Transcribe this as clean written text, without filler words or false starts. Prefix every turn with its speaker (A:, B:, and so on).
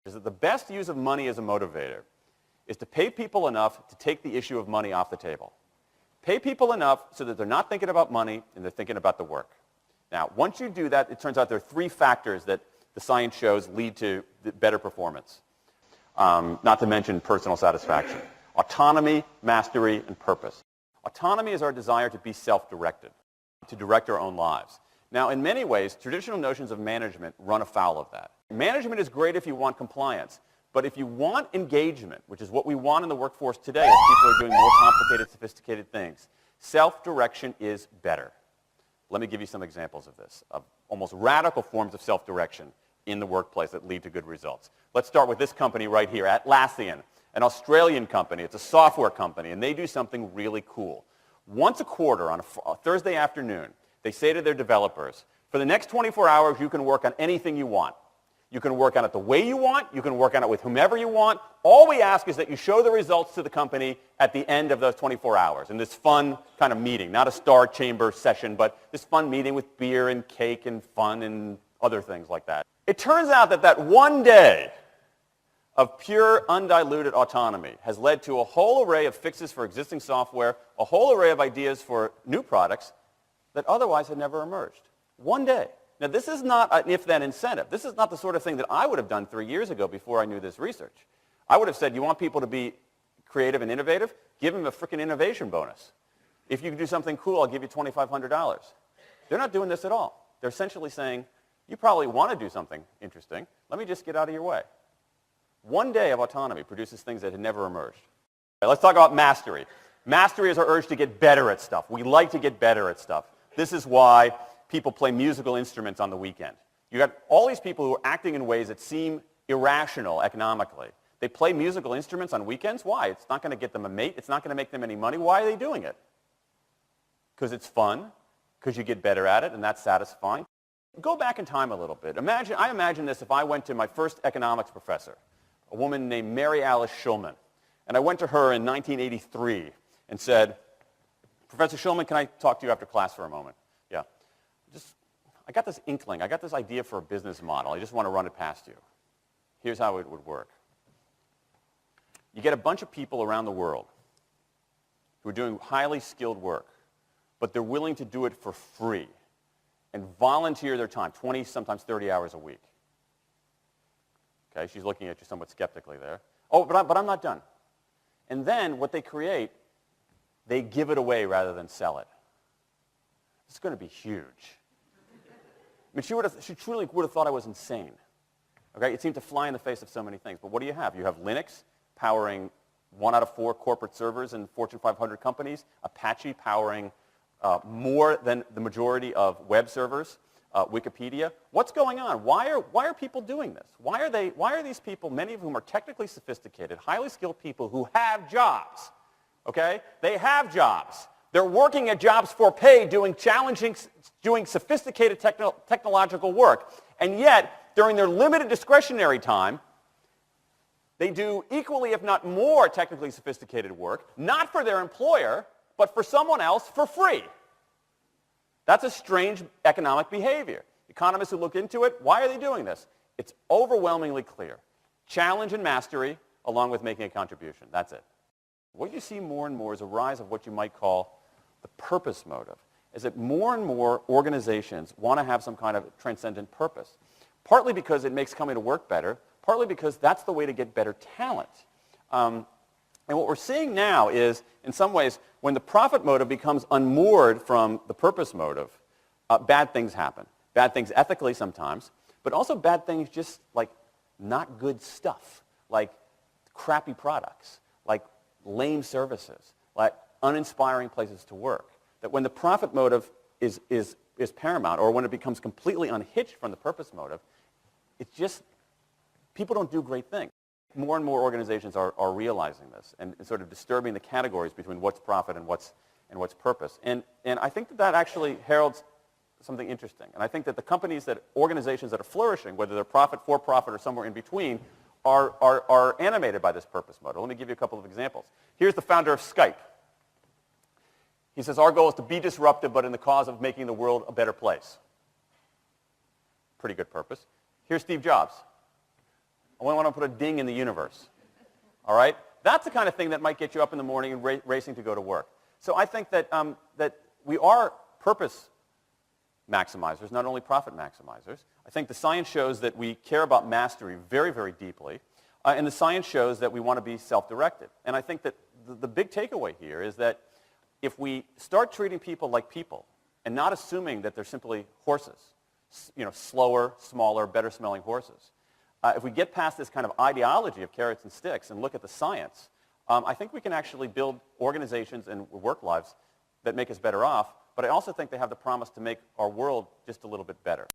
A: is that the best use of money as a motivator is to pay people enough to take the issue of money off the table. Pay people enough so that they're not thinking about money and they're thinking about the work. Now, once you do that, it turns out there are 3 factors that the science shows lead to better performance, not to mention personal satisfaction. Autonomy, mastery, and purpose. Autonomy is our desire to be self-directed, to direct our own lives. Now, in many ways, traditional notions of management run afoul of that. Management is great if you want compliance, but if you want engagement, which is what we want in the workforce today as people are doing more complicated, sophisticated things, self-direction is better. Let me give you some examples of this, of almost radical forms of self-direction in the workplace that lead to good results. Let's start with this company right here, Atlassian, an Australian company. It's a software company, and they do something really cool. Once a quarter on a Thursday afternoon, they say to their developers, for the next 24 hours, you can work on anything you want. You can work on it the way you want. You can work on it with whomever you want. All we ask is that you show the results to the company at the end of those 24 hours in this fun kind of meeting, not a star chamber session, but this fun meeting with beer and cake and fun and other things like that. It turns out that that one day of pure, undiluted autonomy has led to a whole array of fixes for existing software, a whole array of ideas for new products that otherwise had never emerged. One day. Now, this is not an if-then incentive. This is not the sort of thing that I would have done 3 years ago before I knew this research. I would have said, you want people to be creative and innovative? Give them a frickin' innovation bonus. If you can do something cool, I'll give you $2,500. They're not doing this at all. They're essentially saying, you probably want to do something interesting. Let me just get out of your way. One day of autonomy produces things that had never emerged. Okay, let's talk about mastery. Mastery is our urge to get better at stuff. We like to get better at stuff. This is why people play musical instruments on the weekend. You got all these people who are acting in ways that seem irrational economically. They play musical instruments on weekends. Why? It's not going to get them a mate. It's not going to make them any money. Why are they doing it? Because it's fun, because you get better at it, and that's satisfying. Go back in time a little bit. I imagine this if I went to my first economics professor, a woman named Mary Alice Schulman, and I went to her in 1983 and said, Professor Schulman, can I talk to you after class for a moment? Yeah. I got this inkling. I got this idea for a business model. I just want to run it past you. Here's how it would work. You get a bunch of people around the world who are doing highly skilled work, but they're willing to do it for free and volunteer their time, 20, sometimes 30 hours a week. Okay, she's looking at you somewhat skeptically there. Oh, but I'm not done. And then what they create, they give it away rather than sell it. It's going to be huge. I mean, she truly would have thought I was insane. Okay, it seemed to fly in the face of so many things. But what do you have? You have Linux powering 1 out of 4 corporate servers in Fortune 500 companies, Apache powering more than the majority of web servers, Wikipedia. What's going on? Why are people doing this? Why are these people, many of whom are technically sophisticated, highly skilled people who have jobs? Okay? They have jobs. They're working at jobs for pay, doing sophisticated technological work. And yet, during their limited discretionary time, they do equally, if not more, technically sophisticated work, not for their employer, but for someone else for free. That's a strange economic behavior. Economists who look into it, why are they doing this? It's overwhelmingly clear. Challenge and mastery, along with making a contribution. That's it. What you see more and more is a rise of what you might call the purpose motive, is that more and more organizations want to have some kind of transcendent purpose, partly because it makes coming to work better, partly because that's the way to get better talent. And what we're seeing now is, in some ways, when the profit motive becomes unmoored from the purpose motive, bad things happen. Bad things ethically sometimes, but also bad things just like not good stuff, like crappy products, like lame services, like uninspiring places to work. That when the profit motive is paramount, or when it becomes completely unhitched from the purpose motive, it's just, people don't do great things. More and more organizations are realizing this and sort of disturbing the categories between what's profit and what's purpose. And I think that actually heralds something interesting. And I think that the organizations that are flourishing, whether they're profit, for-profit, or somewhere in between, are animated by this purpose motive. Let me give you a couple of examples. Here's the founder of Skype. He says, our goal is to be disruptive, but in the cause of making the world a better place. Pretty good purpose. Here's Steve Jobs. I want to put a ding in the universe. All right? That's the kind of thing that might get you up in the morning and racing to go to work. So I think that, that we are purpose maximizers, not only profit maximizers. I think the science shows that we care about mastery very, very deeply. And the science shows that we want to be self-directed. And I think that the big takeaway here is that if we start treating people like people and not assuming that they're simply horses, slower, smaller, better-smelling horses, if we get past this kind of ideology of carrots and sticks and look at the science, I think we can actually build organizations and work lives that make us better off, but I also think they have the promise to make our world just a little bit better.